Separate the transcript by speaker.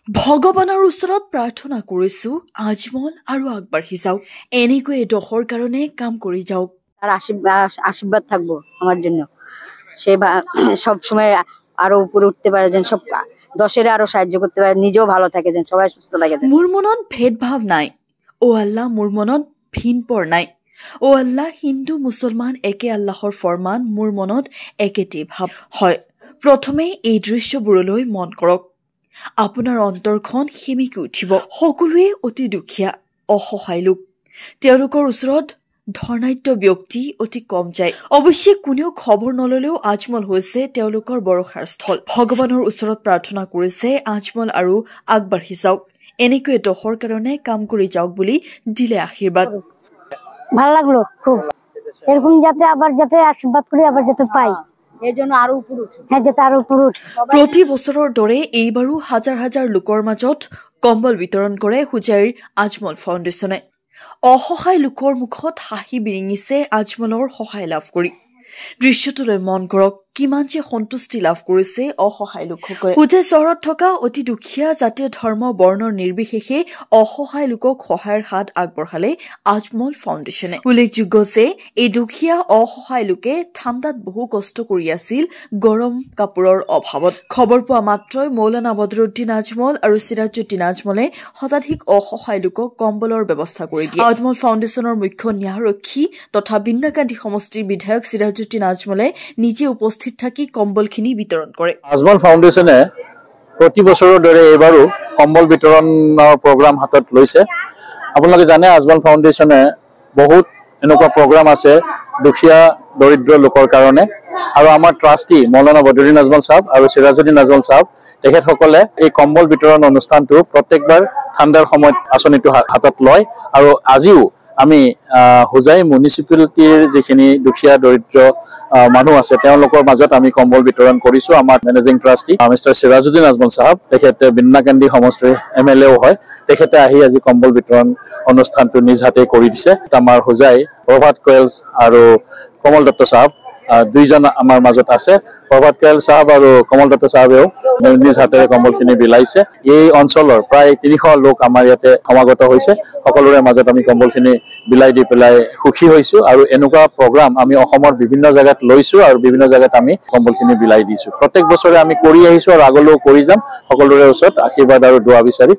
Speaker 1: ভগৱানৰ ওচৰত প্ৰাৰ্থনা কৰিছো আজমল আৰু আগবাঢ়ি যাওক এনেকৈ দহৰ কাৰণে কাম কৰি যাওক
Speaker 2: তার আশীর্বাদ থাকবো আমার জন্য সে সব সময় আরো উপরে উঠতে পারে যেন সব দশের আরো সাহায্য করতে পারে নিজেও ভালো থাকে যেন সবাই সুস্থ থাকে
Speaker 1: মোৰ মনত ভেদভাৱ নাই ও আল্লাহ মোৰ মনত ভিনপৰ নাই ও আল্লাহ হিন্দু মুছলমান একে আল্লাহৰ ফৰমান মোৰ মনত একেটি ভাৱ হয় প্ৰথমে এই দৃশ্যবোৰলৈ মন কৰক আপোনাৰ অন্তৰখন হিমিকি উঠিব সকলোৱে অতি দুখীয়া অসহায় লোক তেওঁলোকৰ ওচৰত ধৰ্ণাঢ্য ব্যক্তি অতি কম যায় অৱশ্যে কোনেও খবৰ নললেও আজমল হৈছে তেওঁলোকৰ বৰষাৰ স্থল ভগৱানৰ ওচৰত প্ৰাৰ্থনা কৰিছে আজমল আৰু আগবাঢ়ি যাওক এনেকৈ দহৰ কাৰণে কাম কৰি যাওক বুলি দিলে আশীৰ্বাদ
Speaker 2: ভালো লাগলো খুব এরকম যাতে আবার যাতে আশীর্বাদ করি আবার যাতে পাই এজন্য আরো উপরে উঠে হ্যাঁ যাতে আরো উপরে উঠে
Speaker 1: প্ৰতি বছৰৰ দৰে এইবাৰো হাজাৰ হাজাৰ লোকৰ মাজত কম্বল বিতৰণ কৰে হুজাইৰ আজমল ফাউণ্ডেশ্যনে অসহায় লোকৰ মুখত হাঁহি বিৰিঙিছে আজমলৰ সহায় লাভ কৰি দৃশ্যটোলৈ মন কৰক কিমান যে সন্তুষ্টি লাভ কৰিছে অসহায় লোকসকলে হুজাই চহৰত থকা অতি দুখীয়া জাতীয় ধৰ্ম বৰ্ণৰ নিৰ্বিশেষে অসহায় লোকক সহায়ৰ হাত আগবঢ়ালে আজমল ফাউণ্ডেশ্যনে উল্লেখযোগ্য যে এই দুখীয়া অসহায় লোকে ঠাণ্ডাত বহু কষ্ট কৰি আছিল গৰম কাপোৰৰ অভাৱত খবৰ পোৱা মাত্ৰই মৌলানা বদৰুদ্দিন আজমল আৰু চিৰাজুদ্দিন আজমলে শতাধিক অসহায় লোকক কম্বলৰ ব্যৱস্থা কৰি দিয়ে আজমল ফাউণ্ডেশ্যনৰ মুখ্য ন্যায়ৰক্ষী তথা বিন্নাকান্দি সমষ্টিৰ বিধায়ক চিৰাজুদ্দিন আজমলে নিজে উপস্থিত থাকি কম্বলখিনি বিতৰণ কৰে
Speaker 3: আজমল ফাউণ্ডেশ্যনে প্ৰতি বছৰৰ দৰে এবাৰো কম্বল বিতৰণৰ প্ৰগ্ৰাম হাতত লৈছে আপোনালোকে জানে আজমল ফাউণ্ডেশ্যনে বহুত এনেকুৱা প্ৰগ্ৰাম আছে দুখীয়া দৰিদ্ৰ লোকৰ কাৰণে আৰু আমাৰ ট্ৰাষ্টি মৌলানা বদৰুদ্দিন আজমল সাহেব আৰু চিৰাজুদ্দিন আজমল সাহেব তেখেতসকলে এই কম্বল বিতৰণ অনুষ্ঠানটো প্ৰত্যেকবাৰ ঠাণ্ডাৰ সময়ত আঁচনিটো হাতত লয় আৰু আজিও আমি হুজাই মিউনিচিপালিটিৰ যিখিনি দুখীয়া দৰিদ্ৰ মানুহ আছে তেওঁলোকৰ মাজত আমি কম্বল বিতৰণ কৰিছো আমাৰ managing trustee mister Sirajuddin Ajmal সাহেব তেখেতে বিন্নাকান্দি সমষ্টিৰ MLA হয় তেখেতে আহি আজি কম্বল বিতৰণ অনুষ্ঠানটো নিজ হাতে কৰি দিছে আমাৰ হুজাই প্ৰভাত কোয়েলছ আৰু কমল দত্ত সাহেব দুইজন আমাৰ মাজত আছে প্ৰভাত কোয়েল সাহেব আৰু কমল দত্ত সাহেবেও নিজ হাতেৰে কম্বলখিনি বিলাইছে এই অঞ্চলৰ প্ৰায় 300 লোক আমাৰ ইয়াতে সমাগত হৈছে সকলোৰে মাজত আমি কম্বলখিনি বিলাই দি পেলাই সুখী হৈছো আৰু এনেকুৱা প্ৰগ্ৰাম আমি অসমৰ বিভিন্ন জায়গাত লৈছো আৰু বিভিন্ন জায়গাত আমি কম্বলখিনি বিলাই দিছো প্ৰত্যেক বছৰে আমি কৰি আহিছো আৰু আগলৈও কৰি যাম সকলোৰে ওচৰত আশীৰ্বাদ আৰু দোৱা বিচাৰি